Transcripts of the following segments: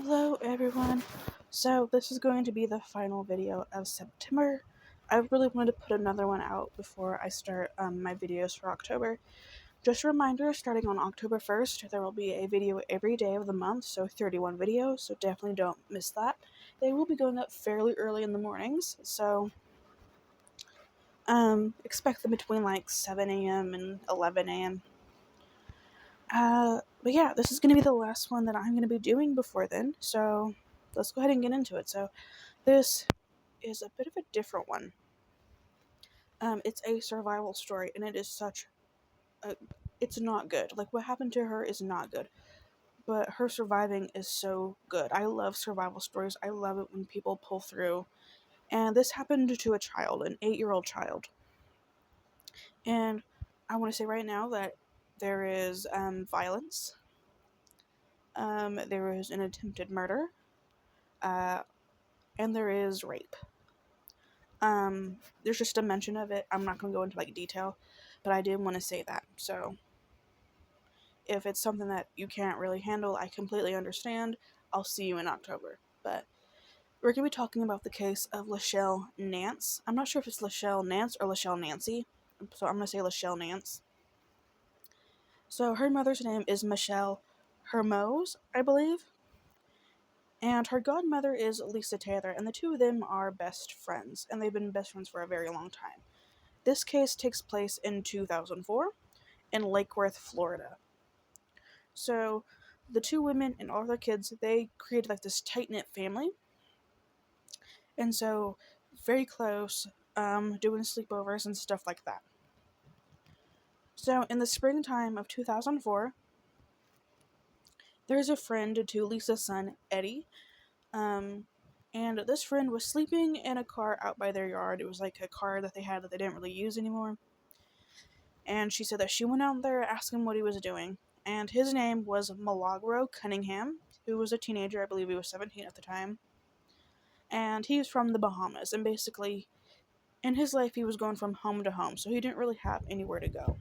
Hello everyone. So this is going to be the final video of September. I really wanted to put another one out before I start my videos for October. Just a reminder, starting on October 1st, there will be a video every day of the month, so 31 videos, so definitely don't miss that. They will be going up fairly early in the mornings, so expect them between like 7 a.m. and 11 a.m. But yeah, this is going to be the last one that I'm going to be doing before then, so let's go ahead and get into it. So this is a bit of a different one. It's a survival story, and it is it's not good. Like, what happened to her is not good, but her surviving is so good. I love survival stories. I love it when people pull through. And this happened to a child, an 8-year-old child. And I want to say right now that there is violence, there is an attempted murder, uh, and there is rape. There's just a mention of it. I'm not going to go into like detail, but I did want to say that. So if it's something that you can't really handle, I completely understand. I'll see you in October. But we're going to be talking about the case of Lachele Nance. I'm not sure if it's Lachele Nance or Lachele Nancy, so I'm going to say Lachele Nance. So her mother's name is Michelle Hermose, I believe. And her godmother is Lisa Taylor, and the two of them are best friends, and they've been best friends for a very long time. This case takes place in 2004 in Lake Worth, Florida. So the two women and all their kids, they created like this tight-knit family. And so very close, doing sleepovers and stuff like that. So in the springtime of 2004, there's a friend to Lisa's son, Eddie. And this friend was sleeping in a car out by their yard. It was like a car that they had that they didn't really use anymore. And she said that she went out there, asked him what he was doing. And his name was Malagro Cunningham, who was a teenager. I believe he was 17 at the time. And he was from the Bahamas. And basically, in his life, he was going from home to home. So he didn't really have anywhere to go.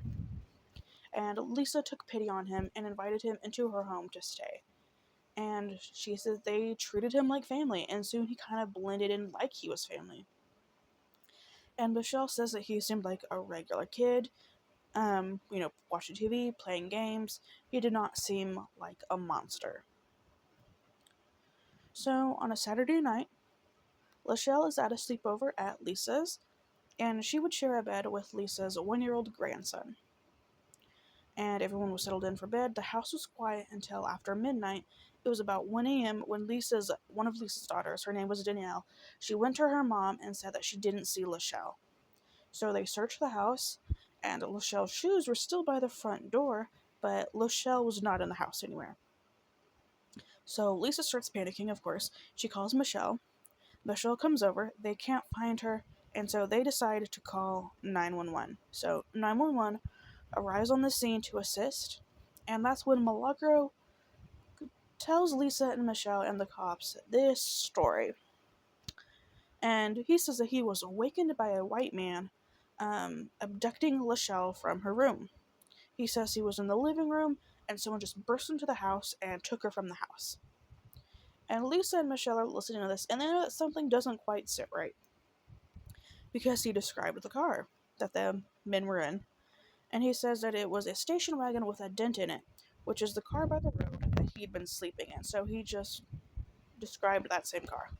And Lisa took pity on him and invited him into her home to stay. And she said they treated him like family. And soon he kind of blended in like he was family. And Michelle says that he seemed like a regular kid. Watching TV, playing games. He did not seem like a monster. So, on a Saturday night, Lachele is at a sleepover at Lisa's, and she would share a bed with Lisa's 1-year-old grandson. And everyone was settled in for bed. The house was quiet until after midnight. It was about 1 a.m. when one of Lisa's daughters, her name was Danielle, she went to her mom and said that she didn't see Lachele. So they searched the house, and Lachele's shoes were still by the front door, but Lachele was not in the house anywhere. So Lisa starts panicking, of course. She calls Michelle. Michelle comes over. They can't find her, and so they decide to call 911. So 911 arrives on the scene to assist, and that's when Malagro tells Lisa and Michelle and the cops this story. And he says that he was awakened by a white man abducting Lachele from her room. He says he was in the living room, and someone just burst into the house and took her from the house. And Lisa and Michelle are listening to this, and they know that something doesn't quite sit right. Because he described the car that the men were in. And he says that it was a station wagon with a dent in it, which is the car by the road that he'd been sleeping in. So he just described that same car.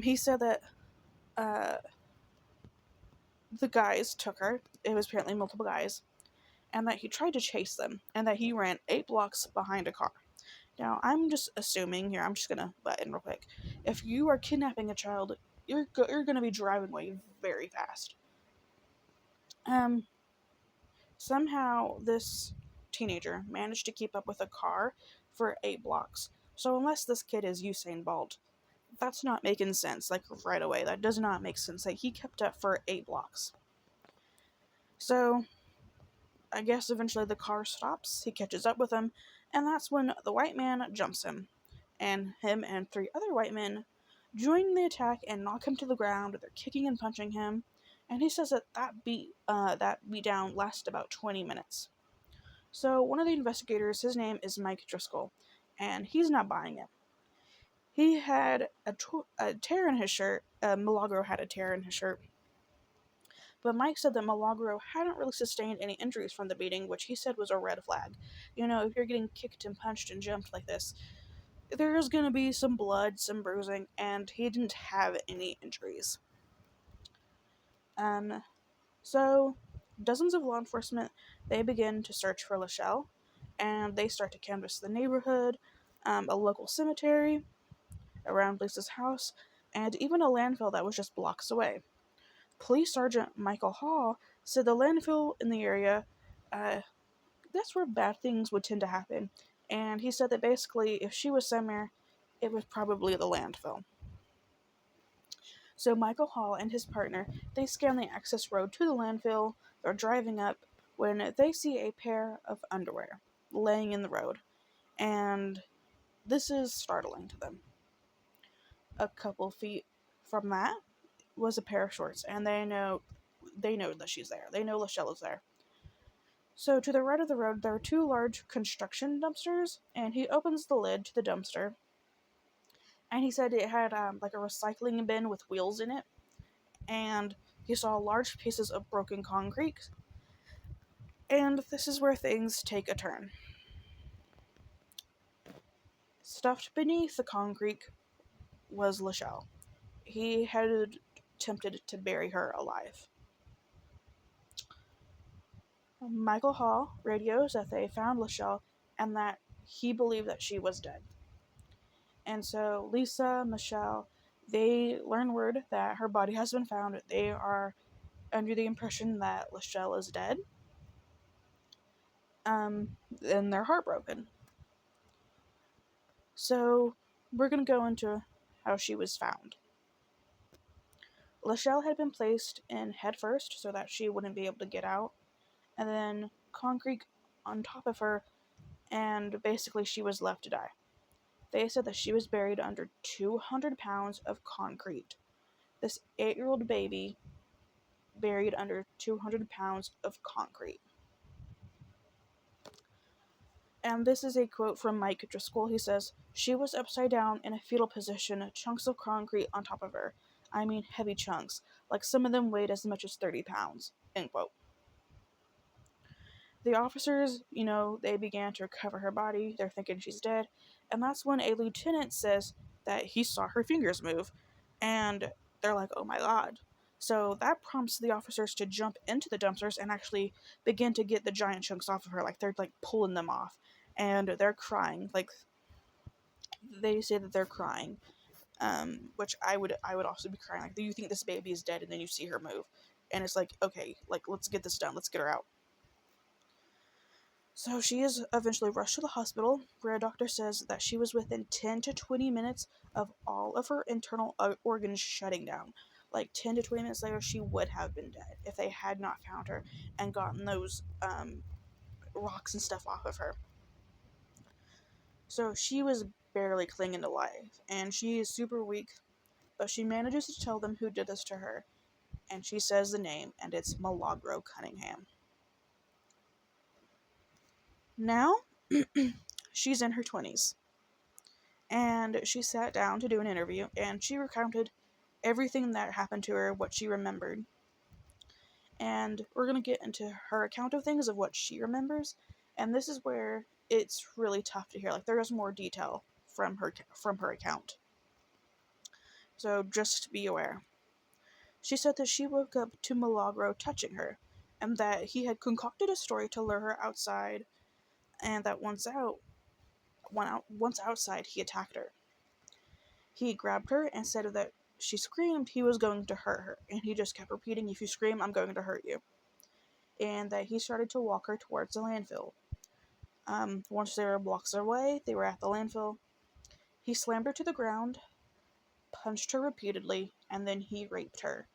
He said that the guys took her. It was apparently multiple guys. And that he tried to chase them. And that he ran 8 blocks behind a car. Now, I'm just assuming here, I'm just going to butt in real quick. If you are kidnapping a child, you're going to be driving away very fast. Somehow this teenager managed to keep up with a car for 8 blocks. So unless this kid is Usain Bolt, that's not making sense, like right away. That does not make sense. Like, he kept up for 8 blocks. So I guess eventually the car stops, he catches up with him, and that's when the white man jumps him. And him and 3 other white men join the attack and knock him to the ground. They're kicking and punching him. And he says that beat down lasted about 20 minutes. So one of the investigators, his name is Mike Driscoll, and he's not buying it. He had a tear in his shirt. Malagro had a tear in his shirt. But Mike said that Malagro hadn't really sustained any injuries from the beating, which he said was a red flag. You know, if you're getting kicked and punched and jumped like this, there's going to be some blood, some bruising, and he didn't have any injuries. Um, so, dozens of law enforcement, they begin to search for Lachele, and they start to canvass the neighborhood, a local cemetery around Lisa's house, and even a landfill that was just blocks away. Police Sergeant Michael Hall said the landfill in the area, uh, that's where bad things would tend to happen. And he said that basically, if she was somewhere, it was probably the landfill. So Michael Hall and his partner, they scan the access road to the landfill. They're driving up when they see a pair of underwear laying in the road. And this is startling to them. A couple feet from that was a pair of shorts, and they know that she's there. They know Lachele is there. So to the right of the road, there are two large construction dumpsters, and he opens the lid to the dumpster, and he said it had like a recycling bin with wheels in it, and he saw large pieces of broken concrete, and this is where things take a turn. Stuffed beneath the concrete was Lachele. He had attempted to bury her alive. Michael Hall radios that they found Lachele and that he believed that she was dead. And so Lisa, Michelle, they learn word that her body has been found. They are under the impression that Lachele is dead. And they're heartbroken. So we're going to go into how she was found. Lachele had been placed in headfirst so that she wouldn't be able to get out, and then concrete on top of her, and basically she was left to die. They said that she was buried under 200 pounds of concrete. This 8-year-old baby buried under 200 pounds of concrete. And this is a quote from Mike Driscoll. He says, "She was upside down in a fetal position, chunks of concrete on top of her. I mean heavy chunks, like some of them weighed as much as 30 pounds." End quote. The officers, they began to recover her body. They're thinking she's dead. And that's when a lieutenant says that he saw her fingers move. And they're like, oh my god. So that prompts the officers to jump into the dumpsters and actually begin to get the giant chunks off of her. Like they're like pulling them off. And they're crying. Like they say that they're crying. Which I would also be crying. Like, do you think this baby is dead and then you see her move? And it's like, okay, like let's get this done. Let's get her out. So she is eventually rushed to the hospital, where a doctor says that she was within 10 to 20 minutes of all of her internal organs shutting down. Like 10 to 20 minutes later, she would have been dead if they had not found her and gotten those rocks and stuff off of her. So she was barely clinging to life, and she is super weak, but she manages to tell them who did this to her, and she says the name, and it's Malagro Cunningham. Now, she's in her 20s. And she sat down to do an interview, and she recounted everything that happened to her, what she remembered. And we're going to get into her account of things, of what she remembers, and this is where it's really tough to hear. Like, there is more detail from her account. So just be aware. She said that she woke up to Malagro touching her, and that he had concocted a story to lure her outside, and that once outside, he attacked her. He grabbed her and said that she screamed he was going to hurt her, and he just kept repeating, "If you scream, I'm going to hurt you." And that he started to walk her towards the landfill. Once they were blocks away, they were at the landfill. He slammed her to the ground, punched her repeatedly, and then he raped her.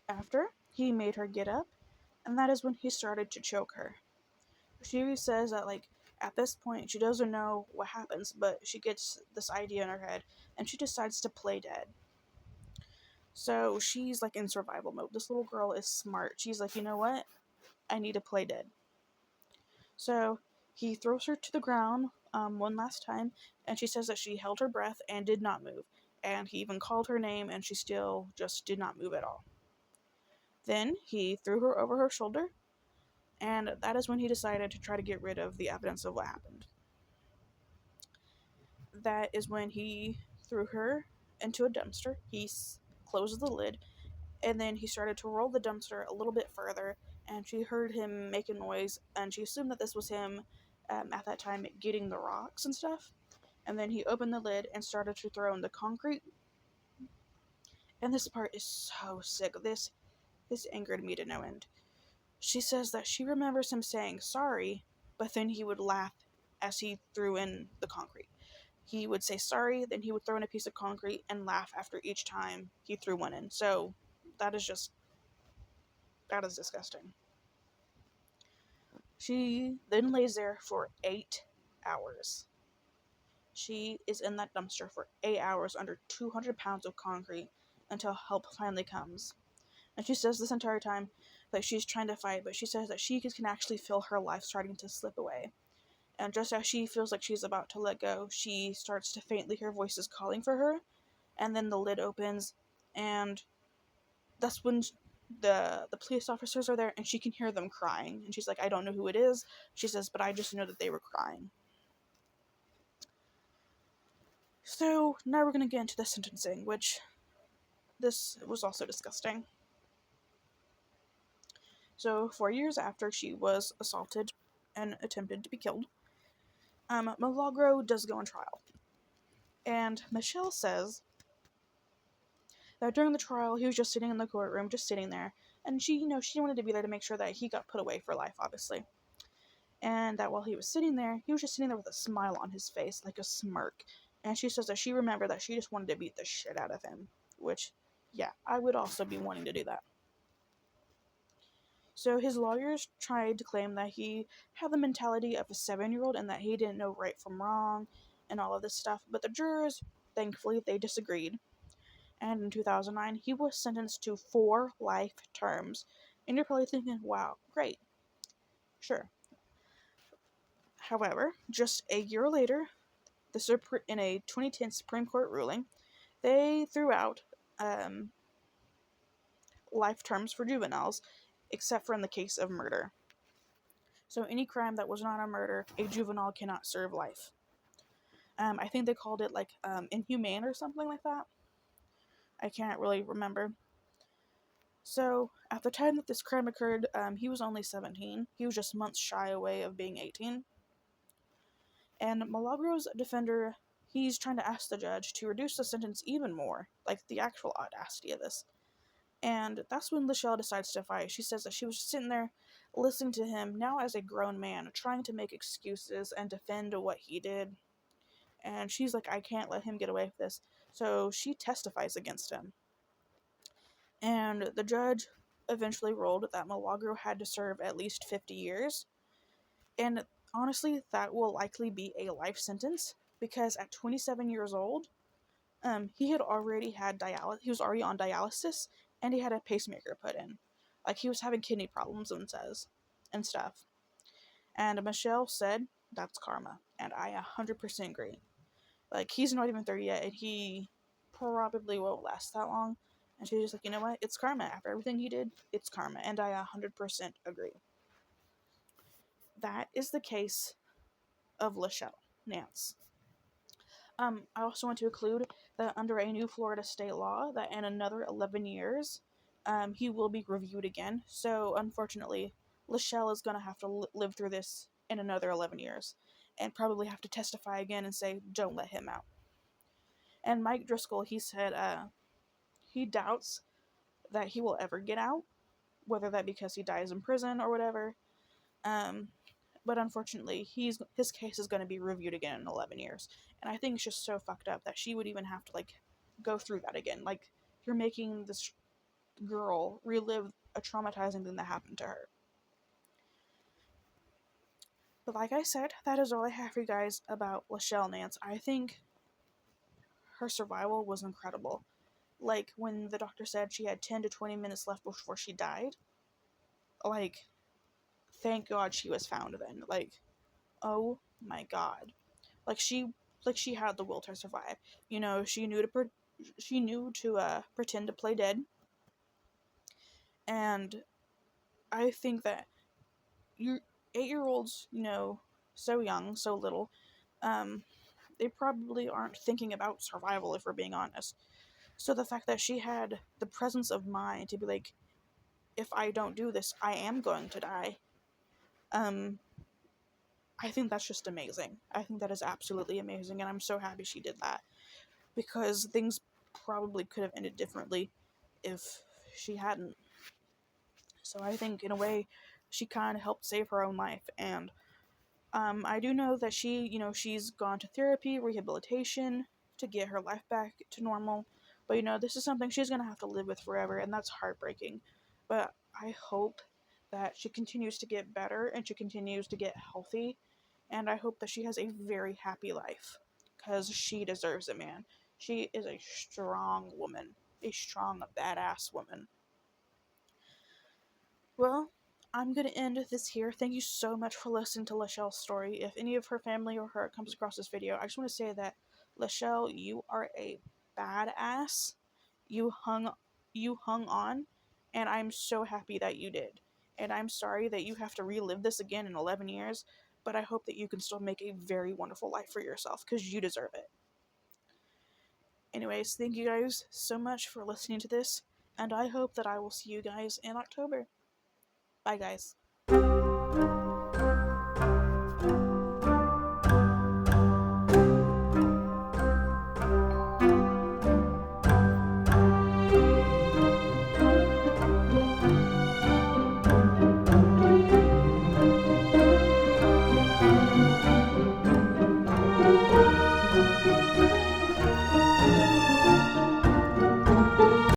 After, he made her get up, and that is when he started to choke her. She says that, like, at this point, she doesn't know what happens, but she gets this idea in her head, and she decides to play dead. So she's like in survival mode. This little girl is smart. She's like, you know what? I need to play dead. So he throws her to the ground one last time, and she says that she held her breath and did not move. And he even called her name, and she still just did not move at all. Then he threw her over her shoulder, and that is when he decided to try to get rid of the evidence of what happened. That is when he threw her into a dumpster. He closed the lid, and then he started to roll the dumpster a little bit further, and she heard him make a noise, and she assumed that this was him at that time getting the rocks and stuff. And then he opened the lid and started to throw in the concrete. And this part is so sick. This angered me to no end. She says that she remembers him saying sorry, but then he would laugh as he threw in the concrete. He would say sorry, then he would throw in a piece of concrete and laugh after each time he threw one in. So that is disgusting. She then lays there for 8 hours. She is in that dumpster for 8 hours under 200 pounds of concrete until help finally comes. And she says this entire time that she's trying to fight, but she says that she can actually feel her life starting to slip away. And just as she feels like she's about to let go, she starts to faintly hear voices calling for her, and then the lid opens, and that's when the police officers are there, and she can hear them crying. And she's like, I don't know who it is. She says, but I just know that they were crying. So now we're going to get into the sentencing, which this was also disgusting. So 4 years after she was assaulted and attempted to be killed, Malagro does go on trial. And Michelle says that during the trial, he was just sitting in the courtroom, just sitting there, and she wanted to be there to make sure that he got put away for life, obviously. And that while he was sitting there, he was just sitting there with a smile on his face, like a smirk. And she says that she remembered that she just wanted to beat the shit out of him, which, yeah, I would also be wanting to do that. So his lawyers tried to claim that he had the mentality of a 7-year-old and that he didn't know right from wrong and all of this stuff, but the jurors, thankfully, they disagreed. And in 2009, he was sentenced to 4 life terms. And you're probably thinking, wow, great. Sure. However, just a year later, in a 2010 Supreme Court ruling, they threw out life terms for juveniles, except for in the case of murder. So any crime that was not a murder, a juvenile cannot serve life. I think they called it like inhumane or something like that. I can't really remember. So at the time that this crime occurred, he was only 17. He was just months shy away of being 18. And Malagro's defender, he's trying to ask the judge to reduce the sentence even more, like the actual audacity of this. And that's when Lachele decides to fight. She says that she was just sitting there listening to him, now as a grown man, trying to make excuses and defend what he did. And she's like, I can't let him get away with this. So she testifies against him. And the judge eventually ruled that Malagro had to serve at least 50 years. And honestly, that will likely be a life sentence because at 27 years old, he had already had he was already on dialysis, and he had a pacemaker put in. Like, he was having kidney problems and stuff. And Michelle said, that's karma. And I 100% agree. Like, he's not even 30 yet, and he probably won't last that long. And she's just like, you know what? It's karma. After everything he did, it's karma. And I 100% agree. That is the case of Lachele, Nance. I also want to include that under a new Florida state law, that in another 11 years, he will be reviewed again. So, unfortunately, Lachele is going to have to live through this in another 11 years and probably have to testify again and say, don't let him out. And Mike Driscoll, he said he doubts that he will ever get out, whether that because he dies in prison or whatever. But unfortunately, his case is going to be reviewed again in 11 years. And I think it's just so fucked up that she would even have to, like, go through that again. Like, you're making this girl relive a traumatizing thing that happened to her. But like I said, that is all I have for you guys about Lachele Nance. I think her survival was incredible. Like, when the doctor said she had 10 to 20 minutes left before she died, like, thank God she was found then. Like, oh my God. Like she had the will to survive. You know, she knew to pretend to play dead. And I think that you 8-year-olds, you know, so young, so little, um, they probably aren't thinking about survival if we're being honest. So the fact that she had the presence of mind to be like, if I don't do this, I am going to die. Um, I think that's just amazing. I think that is absolutely amazing, and I'm so happy she did that because things probably could have ended differently if she hadn't. So I think, in a way, she kind of helped save her own life. And I do know that she's gone to therapy, rehabilitation to get her life back to normal. But, this is something she's going to have to live with forever, and that's heartbreaking. But I hope that she continues to get better and she continues to get healthy. And I hope that she has a very happy life because she deserves it, man. She is a strong woman, a strong, badass woman. Well, I'm going to end this here. Thank you so much for listening to Lachele's story. If any of her family or her comes across this video, I just want to say that Lachele, you are a badass. You hung you hung on, and I'm so happy that you did. And I'm sorry that you have to relive this again in 11 years, but I hope that you can still make a very wonderful life for yourself cuz you deserve it. Anyways, thank you guys so much for listening to this, and I hope that I will see you guys in October. Bye guys.